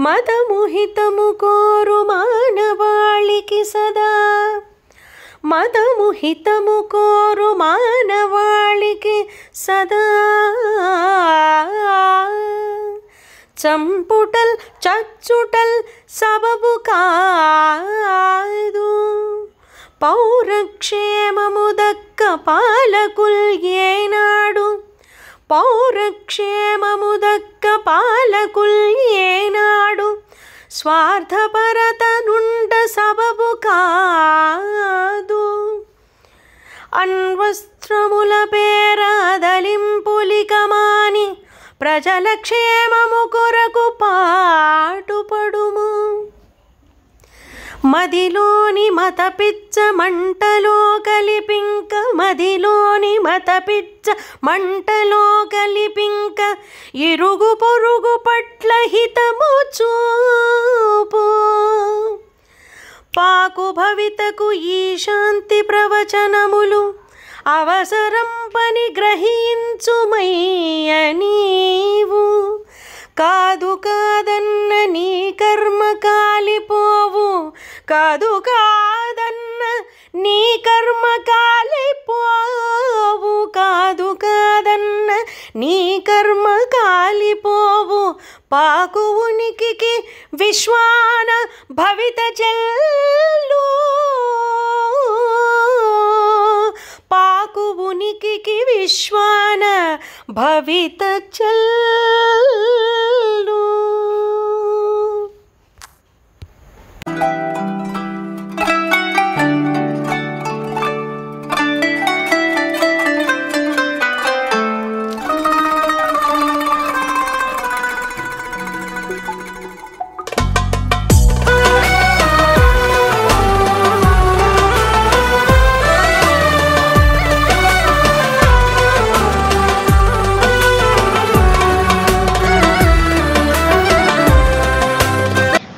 మతముహితము కోరు మానవాళికి సదా మతముహితము కోరు మానవాళికి సదా చంపుటల్ చచ్చుటల్ సబబు కాదు పౌరక్షేమము దక్క పాలకుల్ ఏనాడు పౌరక్షేమము దక్క పాలకుల్ ఏనాడు స్వార్థపరత నుండ సబబు కాదు అణ్వస్త్రముల పేరదలింపులికమాని ప్రజల క్షేమము కొరకు పాటుపడుము మదిలోని మతపిచ్చ మంటలో కలిపింక మదిలోని మతపిచ్చ మంటలో కలిపింక ఇరుగు పొరుగు పట్ల హితము చూపు పాకు భవితకు ఈ శాంతి ప్రవచనములు అవసరం పని గ్రహించుమయ్య నీవు కాదు కాదన్న నీ కర్మ కాలిపోవు కాదు కాదన్న నీ కర్మ కాలిపోవు కాదు కాదన్న నీ కర్మ కాలిపోవు పాకు ఉనికికి విశ్వాన భవిత చెల్లు పాకు ఉనికికి విశ్వాన భవిత చెల్లు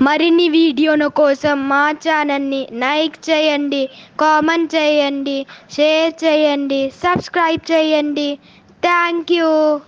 మరిన్ని వీడియోల కోసం మా ఛానల్ని లైక్ చేయండి, కామెంట్ చేయండి, షేర్ చేయండి, సబ్స్క్రైబ్ చేయండి. Thank you.